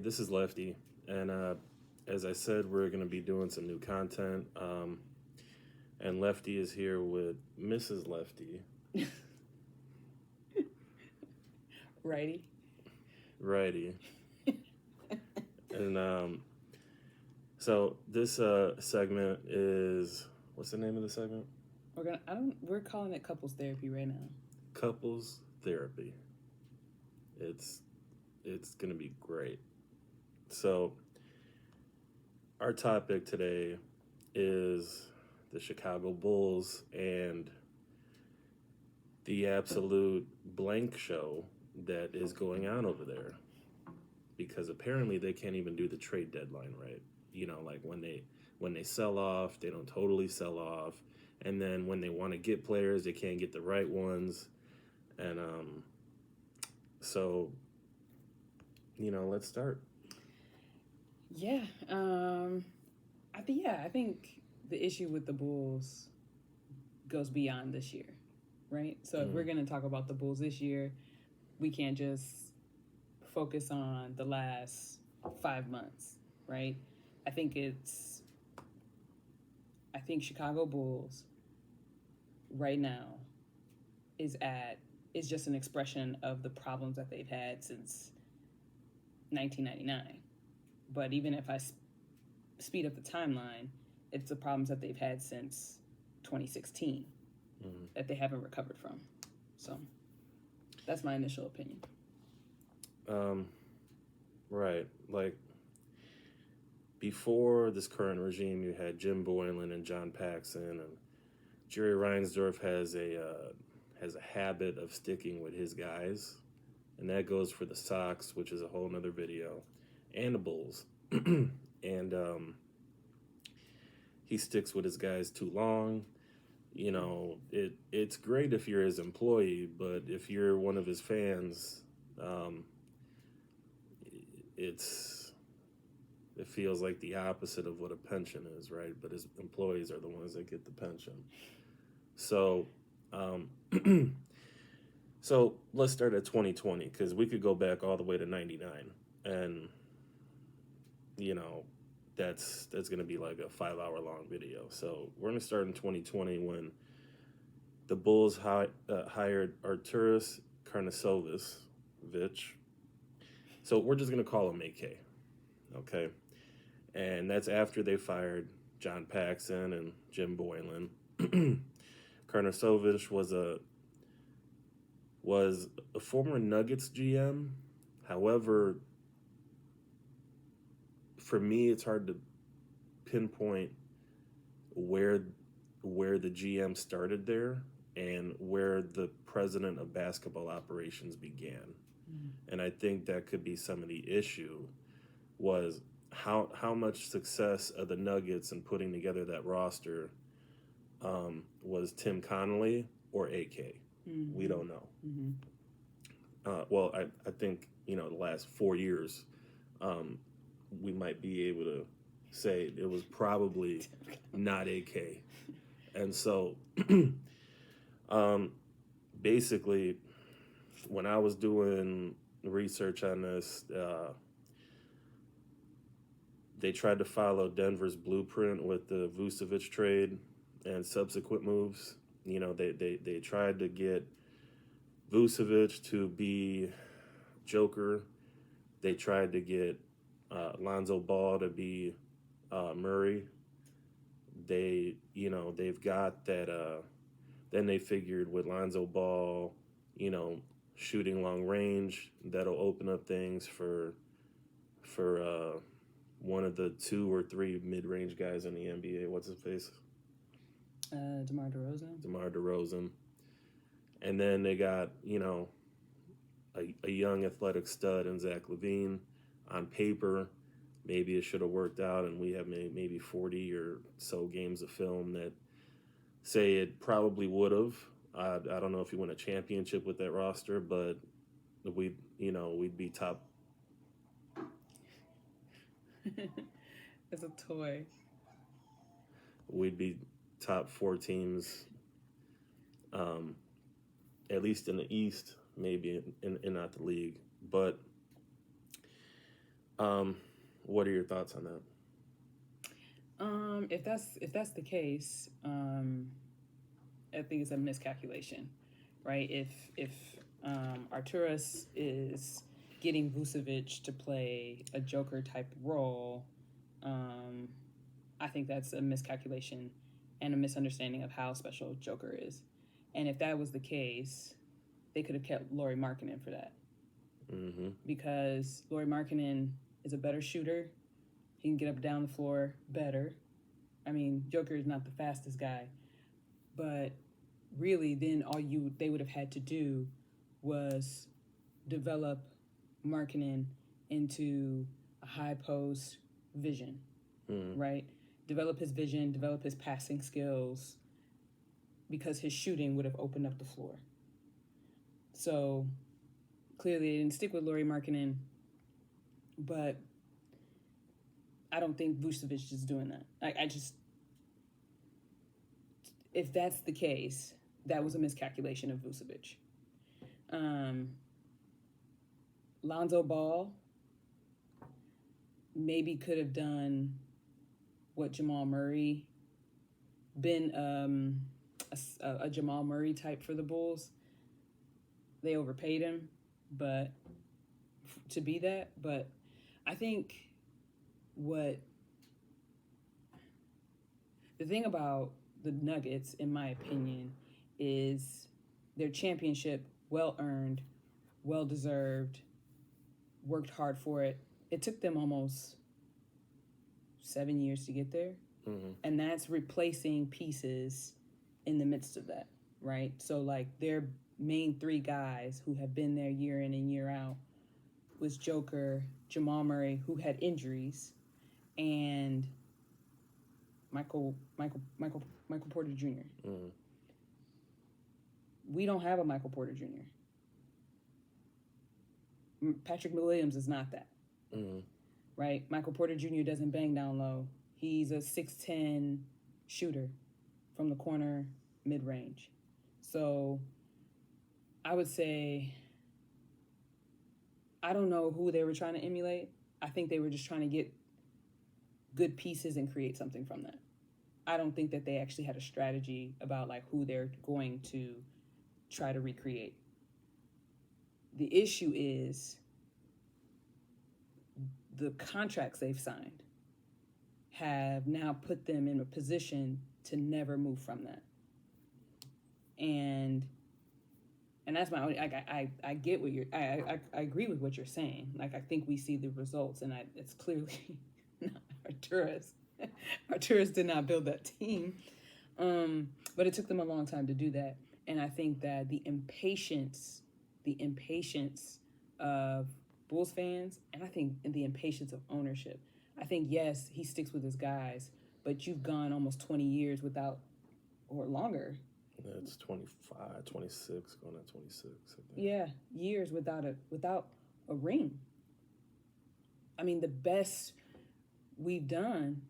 this is Lefty, and as I said, we're going to be doing some new content. And Lefty is here with Mrs. Lefty. Righty. Righty. And so this segment is, what's the name of the segment? We're calling it couples therapy right now. Couples therapy. It's going to be great. So our topic today is the Chicago Bulls and the absolute blank show that is going on over there, because apparently they can't even do the trade deadline right. You know, like when they sell off, they don't totally sell off, and then when they want to get players, they can't get the right ones. And so, you know, let's start. Yeah. I think the issue with the Bulls goes beyond this year, right? So if we're going to talk about the Bulls this year, we can't just focus on the last 5 months, right? I think Chicago Bulls right now is just an expression of the problems that they've had since 1999. But even if I speed up the timeline, it's the problems that they've had since 2016 that they haven't recovered from. So that's my initial opinion. Right. Like, before this current regime, you had Jim Boylan and John Paxson, and Jerry Reinsdorf has a habit of sticking with his guys, and that goes for the Sox, which is a whole nother video, and the Bulls. And he sticks with his guys too long. You know, it's great if you're his employee, but if you're one of his fans, it feels like the opposite of what a pension is, right? But his employees are the ones that get the pension. So, so let's start at 2020, because we could go back all the way to 99, and you know, that's going to be like a 5-hour long video. So we're going to start in 2020 when the Bulls hired Arturas Karnisovas. So we're just going to call him AK, okay? And that's after they fired John Paxson and Jim Boylan. Karnisovas was a former Nuggets GM. However, for me, it's hard to pinpoint where the GM started there and where the president of basketball operations began. And I think that could be some of the issue, was how much success of the Nuggets in putting together that roster was Tim Connolly or AK. We don't know. Well, I think, you know, the last 4 years, we might be able to say it was probably not AK. And so basically, when I was doing research on this, they tried to follow Denver's blueprint with the Vucevic trade and subsequent moves. You know, they tried to get Vucevic to be Joker. They tried to get Lonzo Ball to be Murray. They've got that. Then they figured with Lonzo Ball, you know, shooting long range, that'll open up things for one of the 2 or 3 mid-range guys in the NBA. What's his face? DeMar DeRozan. DeMar DeRozan. And then they got, you know, a young athletic stud in Zach LaVine. On paper, maybe it should have worked out, and we have maybe 40 or so games of film that say it probably would have. I don't know if you win a championship with that roster, but we'd be top. It's a toy. We'd be top 4 teams, at least in the East, maybe in not the league. But Um, what are your thoughts on that? If that's the case, I think it's a miscalculation, right? If Arturas is getting Vucevic to play a Joker type role, um, I think that's a miscalculation and a misunderstanding of how special Joker is. And if that was the case, they could have kept Lauri Markkanen for that. Mm-hmm. Because Lauri Markkanen is a better shooter. He can get up and down the floor better. I mean, Joker is not the fastest guy, but really, then they would have had to do was develop Markkanen into a high post vision, right? Develop his vision, develop his passing skills, because his shooting would have opened up the floor. So clearly, they didn't stick with Lauri Markkanen, but I don't think Vucevic is doing that. I just, if that's the case, that was a miscalculation of Vucevic. Lonzo Ball maybe could have done what Jamal Murray, been a Jamal Murray type for the Bulls. They overpaid him, but to be that. But I think what the thing about the Nuggets, in my opinion, is their championship, well earned, well deserved, worked hard for it. It took them almost 7 years to get there. Mm-hmm. And that's replacing pieces in the midst of that, right? So, like, their main three guys who have been there year in and year out was Joker, Jamal Murray, who had injuries, and Michael Porter Jr. Mm-hmm. We don't have a Michael Porter Jr. Patrick Williams is not that, right? Michael Porter Jr. doesn't bang down low. He's a 6'10" shooter from the corner, mid-range. So I would say, I don't know who they were trying to emulate. I think they were just trying to get good pieces and create something from that. I don't think that they actually had a strategy about like who they're going to try to recreate. The issue is the contracts they've signed have now put them in a position to never move from that. And that's my only, I get what you're, I agree with what you're saying. Like, I think we see the results, and it's clearly not Arturas. Arturas did not build that team. But it took them a long time to do that. And I think that the impatience of Bulls fans, and I think the impatience of ownership. I think, yes, he sticks with his guys, but you've gone almost 20 years without, or longer. That's 25, 26, going on 26. I think. Yeah, years without a ring. I mean, the best we've done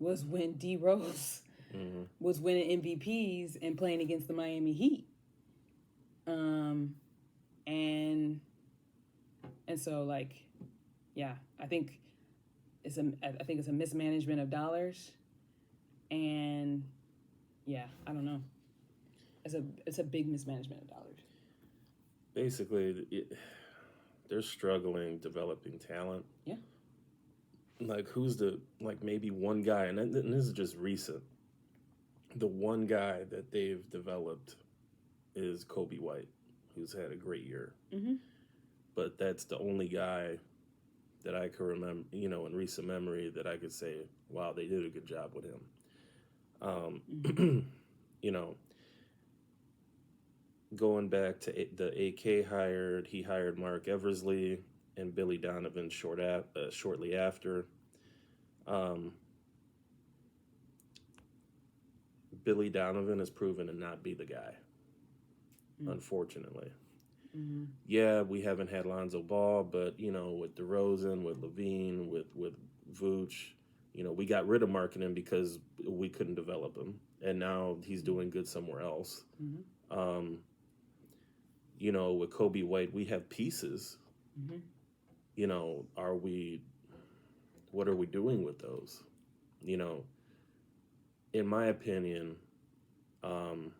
was when D Rose was winning MVPs and playing against the Miami Heat. And so, like, yeah, I think it's a mismanagement of dollars, and yeah, I don't know. It's a big mismanagement of dollars. Basically, they're struggling developing talent. Yeah. Like, who's maybe one guy, and this is just recent. The one guy that they've developed is Kobe White, who's had a great year. Mm-hmm. But that's the only guy that I can remember, in recent memory, that I could say, wow, they did a good job with him. Going back to the AK he hired Mark Eversley and Billy Donovan shortly after. Billy Donovan has proven to not be the guy, unfortunately. Mm-hmm. Yeah, we haven't had Lonzo Ball, but, with DeRozan, with Levine, with Vooch, we got rid of Markkanen because we couldn't develop him. And now he's doing good somewhere else. Mm-hmm. With Kobe White, we have pieces. Mm-hmm. what are we doing with those? You know, in my opinion, um,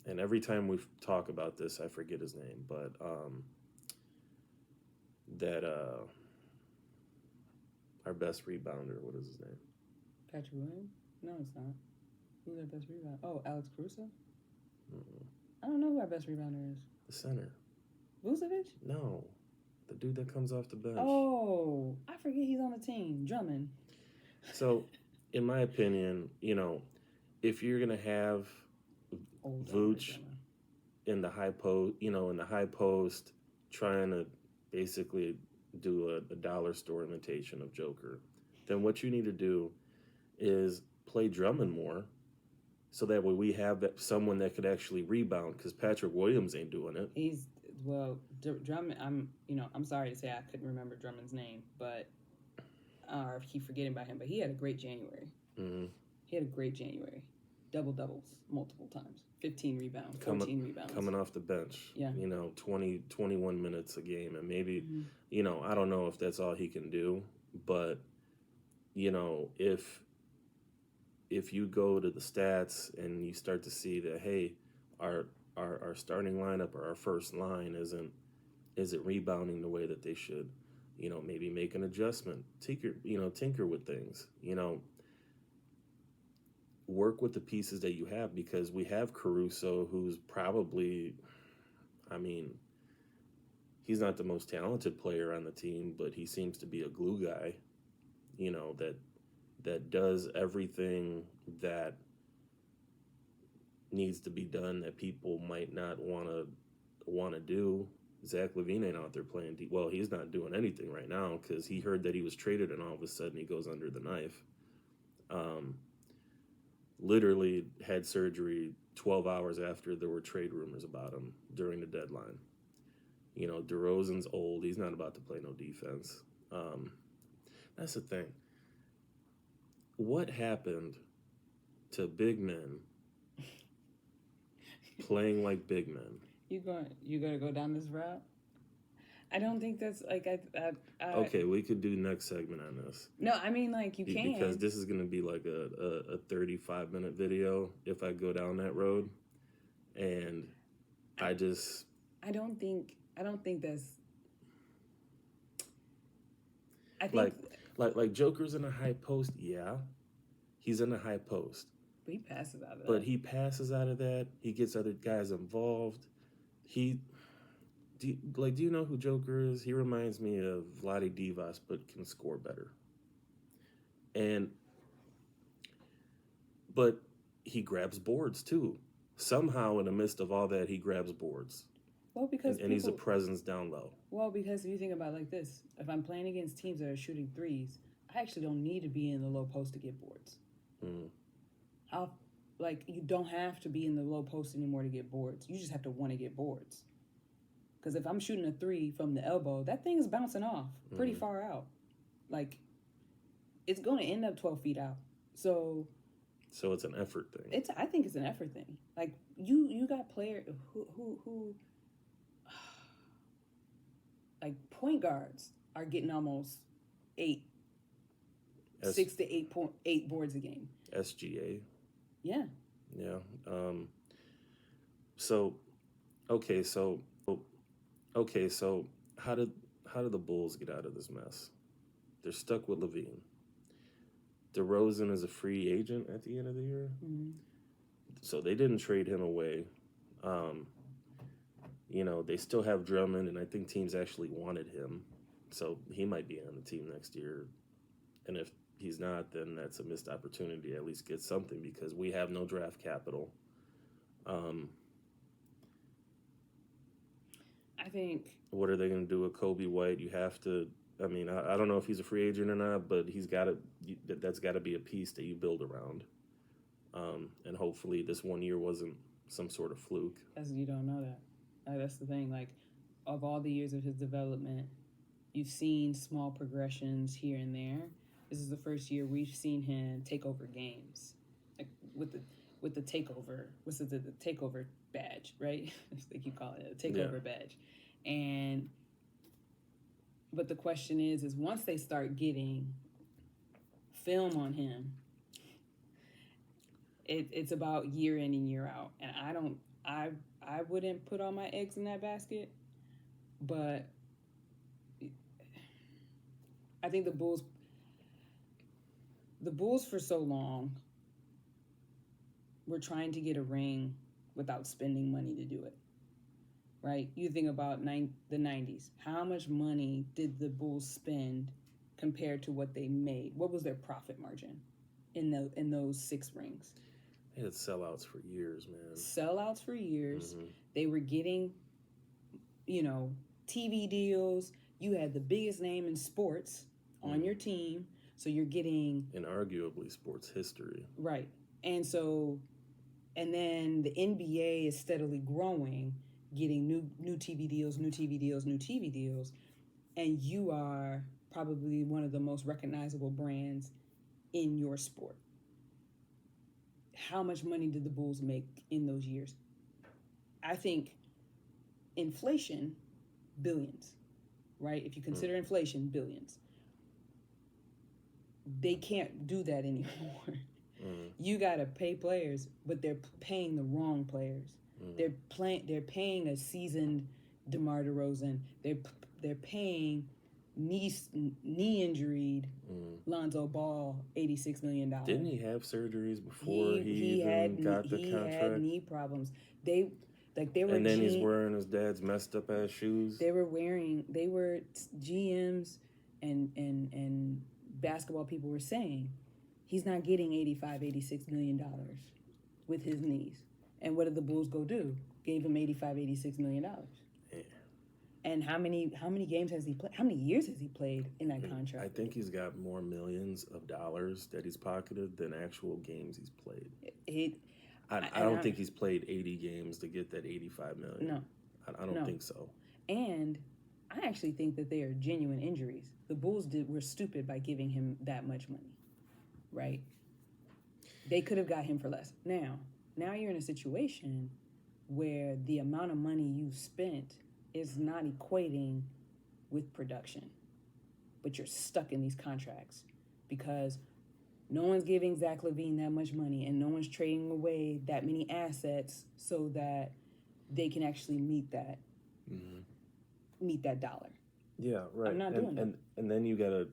and every time we talk about this, I forget his name, but that our best rebounder, what is his name? Patrick Williams? No, it's not. Who's our best rebounder? Oh, Alex Caruso? Mm-mm. I don't know who our best rebounder is. The center. Vucevic? No, the dude that comes off the bench. Oh, I forget he's on the team. Drummond. So, in my opinion, if you're gonna have Vooch in the high post, trying to basically do a dollar store imitation of Joker, then what you need to do is play Drummond more, so that way we have someone that could actually rebound. Because Patrick Williams ain't doing it. Drummond. I'm sorry to say I couldn't remember Drummond's name, but I keep forgetting about him. But he had a great January. Mm-hmm. He had a great January. Double doubles multiple times. 15 rebounds, 14 rebounds. Coming off the bench. Yeah. 20, 21 minutes a game. And maybe, I don't know if that's all he can do. But, if you go to the stats and you start to see that, hey, our starting lineup or our first line isn't rebounding the way that they should, maybe make an adjustment. Tinker with things. Work with the pieces that you have, because we have Caruso, who's probably, he's not the most talented player on the team, but he seems to be a glue guy, that does everything that needs to be done that people might not want to do. Zach LaVine ain't out there playing deep. Well, he's not doing anything right now because he heard that he was traded, and all of a sudden he goes under the knife. Literally had surgery 12 hours after there were trade rumors about him during the deadline. DeRozan's old. He's not about to play no defense. That's the thing. What happened to big men playing like big men? You gonna go down this route? I don't think that's like Okay, we could do next segment on this. No, I mean, like, you can, because this is gonna be like a 35-minute video if I go down that road, and I don't think that's. I think like Joker's in a high post. Yeah, he's in a high post. But he passes out of that. But he passes out of that. He gets other guys involved. Do you know who Joker is? He reminds me of Vlade Divac, but can score better. But he grabs boards too. Somehow, in the midst of all that, he grabs boards. Well, because he's a presence down low. Well, because if you think about it like this, if I'm playing against teams that are shooting threes, I actually don't need to be in the low post to get boards. Mm. You don't have to be in the low post anymore to get boards. You just have to want to get boards. Because if I'm shooting a three from the elbow, that thing is bouncing off pretty far out. Like, it's going to end up 12 feet out. So it's an effort thing. I think it's an effort thing. Like, you got players who like, point guards are getting almost 6 to 8 boards a game. SGA. Yeah. Yeah. So how did the Bulls get out of this mess? They're stuck with LaVine. DeRozan is a free agent at the end of the year. Mm-hmm. So they didn't trade him away. They still have Drummond, and I think teams actually wanted him. So he might be on the team next year. And if he's not, then that's a missed opportunity to at least get something, because we have no draft capital. I think. What are they going to do with Kobe White? You have to. I mean, I don't know if he's a free agent or not, but he's got to. That's got to be a piece that you build around. And hopefully, this 1 year wasn't some sort of fluke. You don't know that. That's the thing. Like, of all the years of his development, you've seen small progressions here and there. This is the first year we've seen him take over games, like with the takeover. What's it, the takeover badge, right? They keep calling it a takeover badge, and But the question is once they start getting film on him, it's about year in and year out. And I wouldn't put all my eggs in that basket, but I think the Bulls for so long were trying to get a ring without spending money to do it. Right? You think about the 90s. How much money did the Bulls spend compared to what they made? What was their profit margin in those 6 rings? They had sellouts for years, man. Sellouts for years. Mm-hmm. They were getting, TV deals. You had the biggest name in sports on your team. So you're getting... And arguably sports history. Right. And then the NBA is steadily growing, getting new TV deals, and you are probably one of the most recognizable brands in your sport. How much money did the Bulls make in those years? I think inflation, billions, right? If you consider inflation, billions. They can't do that anymore. You got to pay players, but they're paying the wrong players. They're paying a seasoned DeMar DeRozan. They're paying knee injured Lonzo Ball $86 million. Didn't he have surgeries before he got the contract? He had knee problems. They were. And then he's wearing his dad's messed up ass shoes. They were GMs and basketball people were saying he's not getting $86 million with his knees. And what did the Bulls go do? Gave him $86 million. Yeah. And how many games has he played? How many years has he played in that contract? I think he's got more millions of dollars that he's pocketed than actual games he's played. I don't think he's played 80 games to get that $85 million. No. I don't think so. And I actually think that they are genuine injuries. The Bulls were stupid by giving him that much money, right? They could have got him for less. Now you're in a situation where the amount of money you've spent is not equating with production. But you're stuck in these contracts because no one's giving Zach LaVine that much money and no one's trading away that many assets so that they can actually meet that dollar. Yeah, right. I'm not doing that. And then you got to,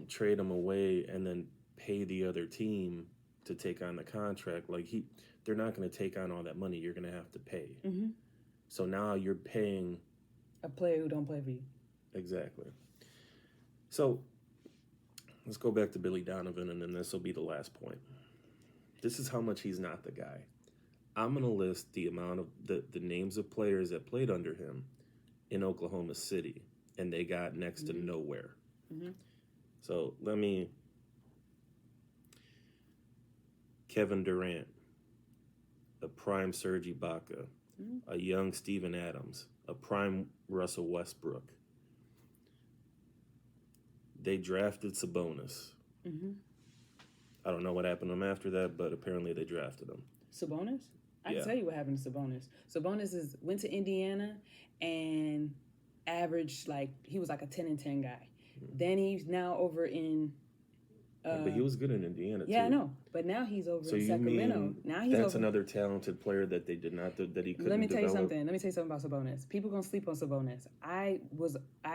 trade them away and then pay the other team to take on the contract. Like they're not going to take on all that money. You're going to have to pay. Mm-hmm. So now you're paying a player who don't play for you. Exactly. So let's go back to Billy Donovan, and then this will be the last point. This is how much he's not the guy. I'm going to list the amount of the names of players that played under him in Oklahoma City, and they got next to nowhere. Mm-hmm. So Kevin Durant, a prime Serge Ibaka, a young Steven Adams, a prime Russell Westbrook. They drafted Sabonis. Mm-hmm. I don't know what happened to him after that, but apparently they drafted him. Sabonis? I can tell you what happened to Sabonis. Sabonis went to Indiana and averaged he was like a 10-10 guy. Mm-hmm. Then he's now over in... but he was good in Indiana, too. Yeah, I know. But now he's over in Sacramento. Now he's that's another talented player that they did not... that he couldn't Let me tell you develop. something. Let me tell you something about Sabonis. People going to sleep on Sabonis. I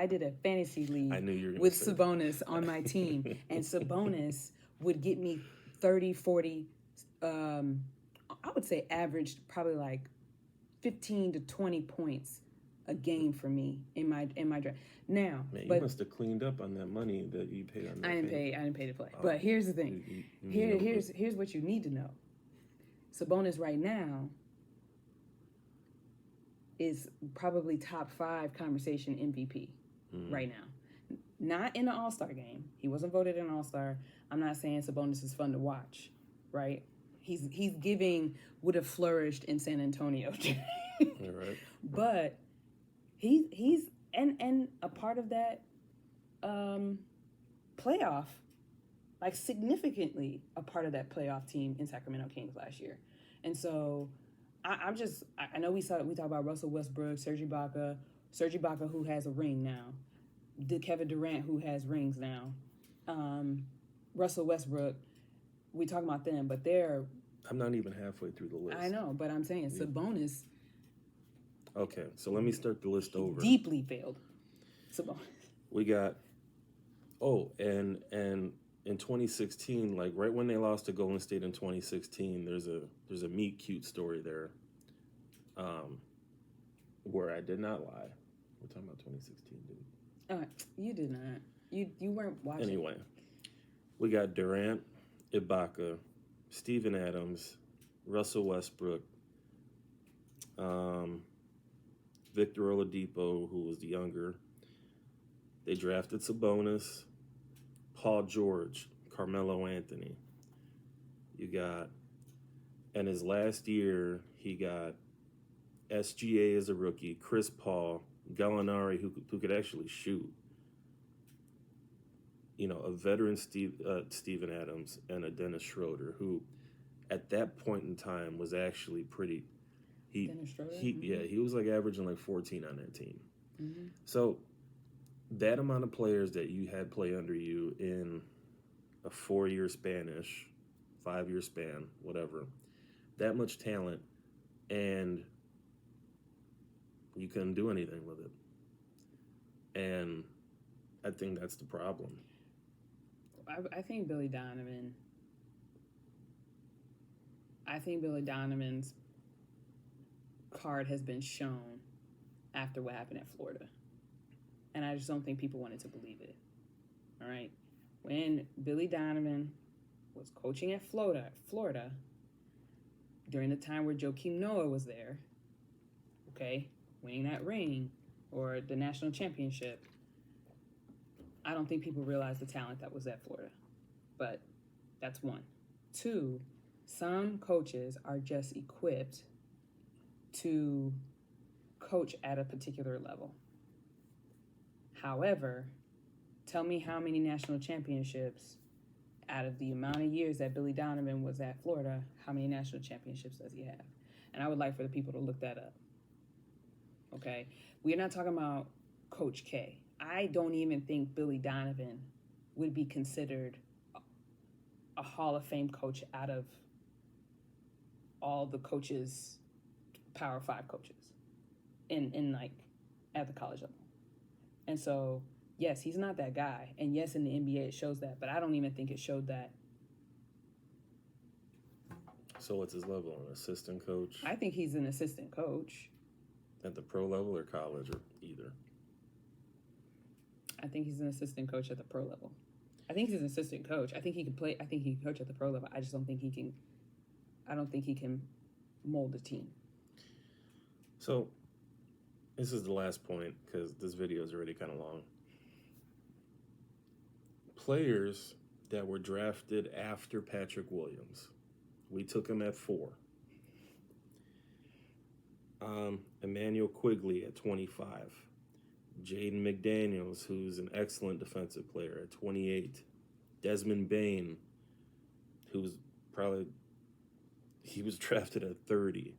did a fantasy league with Sabonis on my team. And Sabonis would get me 30, 40... I would say averaged probably 15 to 20 points a game for me in my draft. Now, man, you must have cleaned up on that money that you paid on that. I didn't pay to play. But here's the thing. Here's what you need to know. Sabonis right now is probably top 5 conversation MVP right now. Not in the All-Star game. He wasn't voted an All-Star. I'm not saying Sabonis is fun to watch, right? He's would have flourished in San Antonio. All right. But he's and a part of that playoff, significantly a part of that playoff team in Sacramento Kings last year. And so I know we talk about Russell Westbrook, Serge Ibaka who has a ring now. the Kevin Durant, who has rings now, Russell Westbrook. We talk about them, but they're. I'm not even halfway through the list. I know, but I'm saying Sabonis. Okay, so let me start the list over. Deeply failed. Sabonis. We got. Oh, and in 2016, like right when they lost to Golden State in 2016, there's a meet cute story there, where I did not lie. We're talking about 2016, dude. You did not. You weren't watching. Anyway, we got Durant, Ibaka, Steven Adams, Russell Westbrook, Victor Oladipo, who was the younger. They drafted Sabonis, Paul George, Carmelo Anthony. You got, and his last year, he got SGA as a rookie, Chris Paul, Gallinari, who could actually shoot. You know, a veteran Steven Adams, and a Dennis Schroeder, who at that point in time was actually pretty. Dennis Schroeder? He was like averaging like 14 on that team. Mm-hmm. So that amount of players that you had play under you in a 4-year Spanish, 5-year span, whatever, that much talent, and you couldn't do anything with it. And I think that's the problem. I think Billy Donovan's card has been shown after what happened at Florida. And I just don't think people wanted to believe it. All right? When Billy Donovan was coaching at Florida, during the time where Joakim Noah was there, okay, winning that ring or the national championship, I don't think people realized the talent that was at Florida. But that's one. Two, some coaches are just equipped to coach at a particular level. However, tell me how many national championships out of the amount of years that Billy Donovan was at Florida, how many national championships does he have? And I would like for the people to look that up. Okay? We're not talking about Coach K. I don't even think Billy Donovan would be considered a Hall of Fame coach out of all the coaches, Power 5 coaches, in like at the college level. And so, yes, he's not that guy. And yes, in the NBA it shows that, but I don't even think it showed that. So what's his level? An assistant coach? I think he's an assistant coach. At the pro level or college or either? I think he's an assistant coach at the pro level. I think he's an assistant coach. I think he can play. I think he can coach at the pro level. I just don't think he can. I don't think he can mold a team. So, this is the last point because this video is already kind of long. Players that were drafted after Patrick Williams. We took him at 4. Emmanuel Quigley at 25. Jaden McDaniels, who's an excellent defensive player, at 28. Desmond Bane, he was drafted at 30.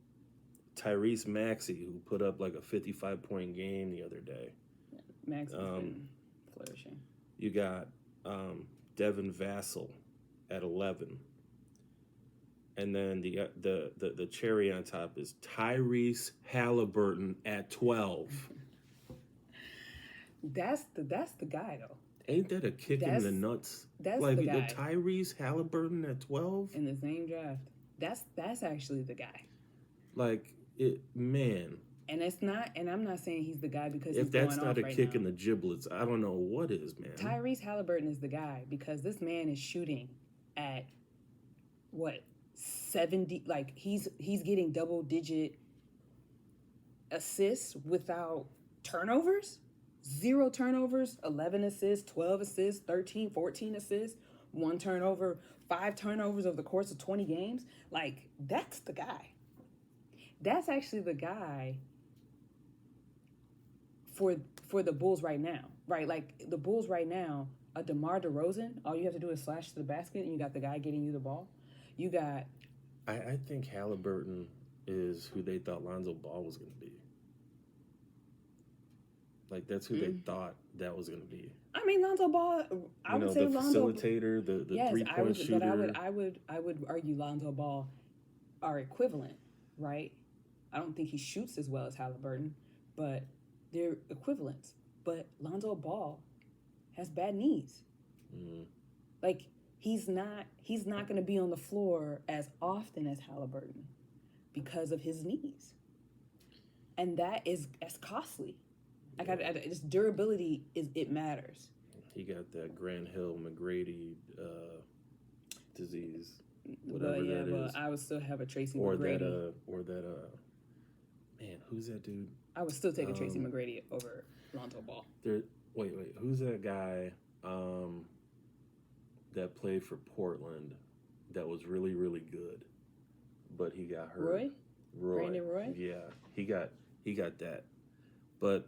Tyrese Maxey, who put up like a 55-point game the other day. Yeah, Maxey's been flourishing. You got Devin Vassell at 11. And then the cherry on top is Tyrese Halliburton at 12. That's the guy though. Ain't that a kick in the nuts? That's like the guy. Tyrese Halliburton at 12 in the same draft. That's actually the guy. Like it, man. And it's not. And I'm not saying he's the guy because if he's that's going not off a right kick now. in the giblets, I don't know what is, man. Tyrese Halliburton is the guy because this man is shooting at what 70. Like he's getting double-digit assists without turnovers. 0 turnovers, 11 assists, 12 assists, 13, 14 assists, 1 turnover, 5 turnovers over the course of 20 games. Like, that's the guy. That's actually the guy for the Bulls right now, right? Like, the Bulls right now, a DeMar DeRozan, all you have to do is slash to the basket and you got the guy getting you the ball. You got... I think Halliburton is who they thought Lonzo Ball was going to be. Like that's who they thought that was going to be. I mean, Lonzo Ball. I would say the Lonzo facilitator, the yes, 3-point shooter. but I would argue Lonzo Ball are equivalent, right? I don't think he shoots as well as Halliburton, but they're equivalents. But Lonzo Ball has bad knees. Like he's not going to be on the floor as often as Halliburton because of his knees, and that's costly. Like just durability it matters. He got that Grant Hill McGrady disease, whatever that is. I would still have a Tracy or McGrady. Man, who's that dude? I would still take a Tracy McGrady over Lonzo Ball. Wait, who's that guy that played for Portland that was really, really good, but he got hurt? Brandon Roy? Yeah, he got that. But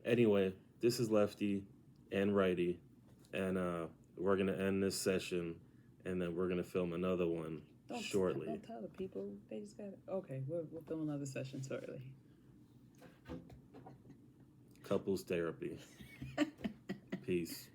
anyway, this is Lefty and Righty, and we're gonna end this session, and then we're gonna film another one shortly. Don't tell the people. They just got it. Okay, we'll film another session shortly. Couples therapy. Peace.